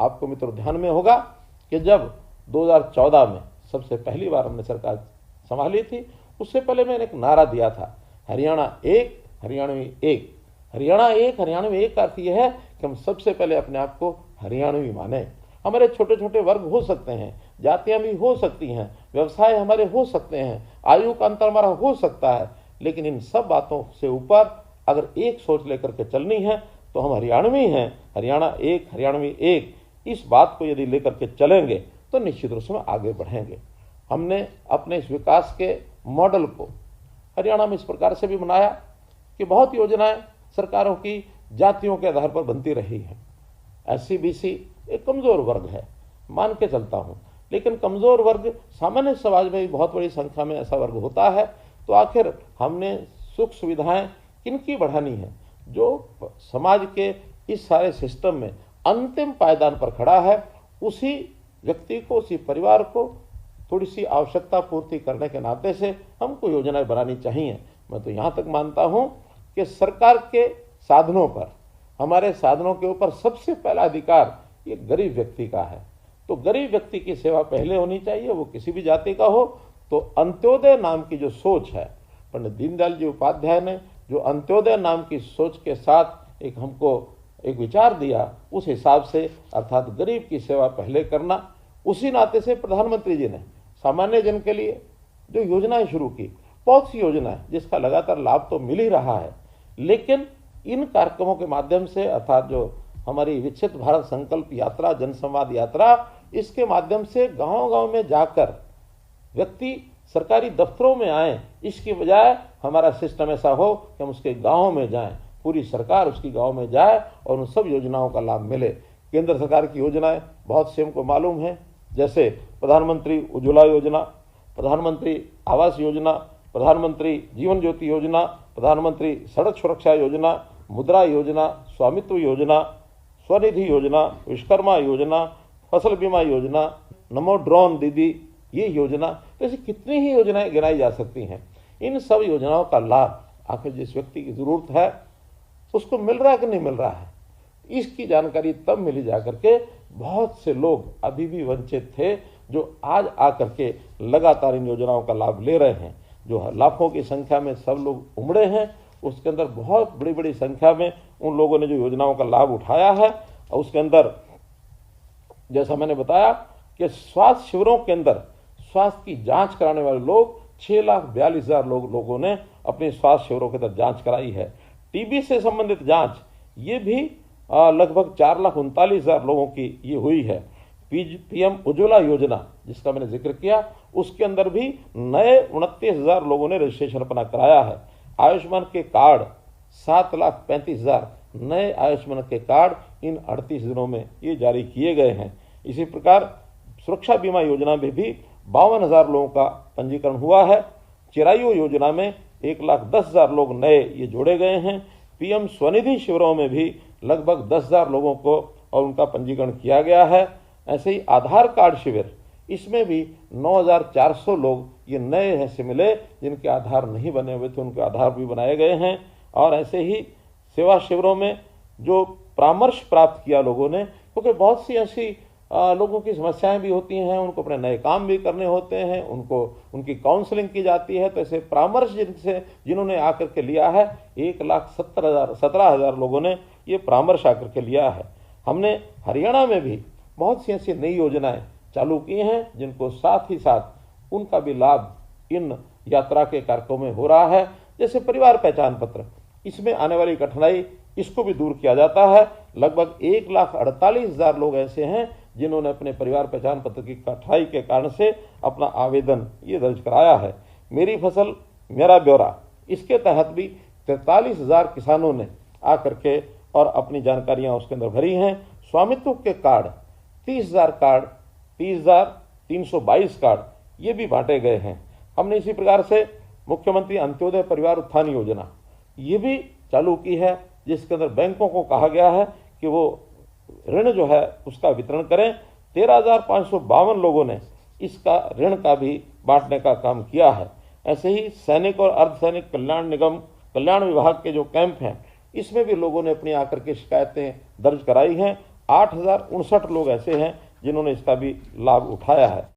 आपको मित्रों ध्यान में होगा कि जब 2014 में सबसे पहली बार हमने सरकार संभाली थी, उससे पहले मैंने एक नारा दिया था, हरियाणा एक हरियाणवी एक। हरियाणा एक हरियाणवी एक का अर्थ यह है कि हम सबसे पहले अपने आप को हरियाणवी माने। हमारे छोटे छोटे वर्ग हो सकते हैं, जातियां भी हो सकती हैं, व्यवसाय हमारे हो सकते हैं, आयु का अंतर हमारा हो सकता है, लेकिन इन सब बातों से ऊपर अगर एक सोच लेकर के चलनी है तो हम हरियाणवी हैं। हरियाणा एक हरियाणवी एक, इस बात को यदि लेकर के चलेंगे तो निश्चित रूप से आगे बढ़ेंगे। हमने अपने इस विकास के मॉडल को हरियाणा में इस प्रकार से भी बनाया कि बहुत योजनाएं सरकारों की जातियों के आधार पर बनती रही हैं। SC/BC एक कमजोर वर्ग है, मान के चलता हूं, लेकिन कमजोर वर्ग सामान्य समाज में भी बहुत बड़ी संख्या में ऐसा वर्ग होता है। तो आखिर हमने सुख सुविधाएं किनकी बढ़ानी है? जो समाज के इस सारे सिस्टम में अंतिम पायदान पर खड़ा है, उसी व्यक्ति को, उसी परिवार को थोड़ी सी आवश्यकता पूर्ति करने के नाते से हमको योजनाएं बनानी चाहिए। मैं तो यहाँ तक मानता हूँ कि सरकार के साधनों पर, हमारे साधनों के ऊपर सबसे पहला अधिकार ये गरीब व्यक्ति का है। तो गरीब व्यक्ति की सेवा पहले होनी चाहिए, वो किसी भी जाति का हो। तो अंत्योदय नाम की जो सोच है, पंडित दीनदयाल जी उपाध्याय ने जो अंत्योदय नाम की सोच के साथ एक हमको एक विचार दिया, उस हिसाब से अर्थात गरीब की सेवा पहले करना, उसी नाते से प्रधानमंत्री जी ने सामान्य जन के लिए जो योजनाएं शुरू की, बहुत सी योजनाएं जिसका लगातार लाभ तो मिल ही रहा है, लेकिन इन कार्यक्रमों के माध्यम से अर्थात जो हमारी विकसित भारत संकल्प यात्रा, जनसंवाद यात्रा, इसके माध्यम से गांव-गांव में जाकर व्यक्ति सरकारी दफ्तरों में आए, इसकी बजाय हमारा सिस्टम ऐसा हो कि हम उसके गांव में जाएं, पूरी सरकार उसकी गांव में जाए और उन सब योजनाओं का लाभ मिले। केंद्र सरकार की योजनाएं बहुत से हमको मालूम है, जैसे प्रधानमंत्री उज्ज्वला योजना, प्रधानमंत्री आवास योजना, प्रधानमंत्री जीवन ज्योति योजना, प्रधानमंत्री सड़क सुरक्षा योजना, मुद्रा योजना, स्वामित्व योजना, स्वनिधि योजना, विश्वकर्मा योजना, फसल बीमा योजना, नमो ड्रोन दीदी, ये योजना, तो ऐसी कितनी ही योजनाएं गिनाई जा सकती हैं। इन सब योजनाओं का लाभ आखिर जिस व्यक्ति की जरूरत है उसको मिल रहा है कि नहीं मिल रहा है, इसकी जानकारी तब मिली जाकर के बहुत से लोग अभी भी वंचित थे, जो आज आकर के लगातार इन योजनाओं का लाभ ले रहे हैं। जो लाखों की संख्या में सब लोग उमड़े हैं, उसके अंदर बहुत बड़ी बड़ी संख्या में उन लोगों ने जो योजनाओं का लाभ उठाया है, और उसके अंदर जैसा मैंने बताया कि स्वास्थ्य शिविरों के अंदर स्वास्थ्य की जांच कराने वाले लोग 6,42,000 लोगों ने अपने स्वास्थ्य शिविरों के अंदर जांच कराई है। टीबी से संबंधित जांच ये भी लगभग 4,39,000 लोगों की ये हुई है। PM उज्ज्वला योजना जिसका मैंने जिक्र किया, उसके अंदर भी नए 29,000 लोगों ने रजिस्ट्रेशन अपना कराया है। आयुष्मान के कार्ड 7,35,000 नए आयुष्मान के कार्ड इन 38 दिनों में ये जारी किए गए हैं। इसी प्रकार सुरक्षा बीमा योजना में भी 52,000 लोगों का पंजीकरण हुआ है। चिरायु योजना में 1,10,000 लोग नए ये जोड़े गए हैं। PM स्वनिधि शिविरों में भी लगभग 10,000 लोगों को और उनका पंजीकरण किया गया है। ऐसे ही आधार कार्ड शिविर, इसमें भी 9,400 लोग ये नए ऐसे मिले जिनके आधार नहीं बने हुए थे, उनके आधार भी बनाए गए हैं। और ऐसे ही सेवा शिविरों में जो परामर्श प्राप्त किया लोगों ने, क्योंकि बहुत सी ऐसी लोगों की समस्याएं भी होती हैं, उनको अपने नए काम भी करने होते हैं, उनको उनकी काउंसलिंग की जाती है। तो ऐसे परामर्श जिन्होंने आकर के लिया है, 1,17,000 लोगों ने ये परामर्श आकर के लिया है। हमने हरियाणा में भी बहुत सी ऐसी नई योजनाएं चालू की हैं, जिनको साथ ही साथ उनका भी लाभ इन यात्रा के कार्यक्रमों में हो रहा है। जैसे परिवार पहचान पत्र, इसमें आने वाली कठिनाई इसको भी दूर किया जाता है। लगभग 1,48,000 लोग ऐसे हैं जिन्होंने अपने परिवार पहचान पत्र की कठिनाई के कारण से अपना आवेदन ये दर्ज कराया है। मेरी फसल मेरा ब्यौरा, इसके तहत भी 43,000 किसानों ने आकर के और अपनी जानकारियां उसके अंदर भरी हैं। स्वामित्व के कार्ड 30,322 कार्ड ये भी बांटे गए हैं। हमने इसी प्रकार से मुख्यमंत्री अंत्योदय परिवार उत्थान योजना ये भी चालू की है, जिसके अंदर बैंकों को कहा गया है कि वो ऋण जो है उसका वितरण करें। 13,552 लोगों ने इसका ऋण का भी बांटने का काम किया है। ऐसे ही सैनिक और अर्धसैनिक कल्याण निगम कल्याण विभाग के जो कैंप हैं, इसमें भी लोगों ने अपनी आकर के शिकायतें दर्ज कराई हैं। 8,059 लोग ऐसे हैं जिन्होंने इसका भी लाभ उठाया है।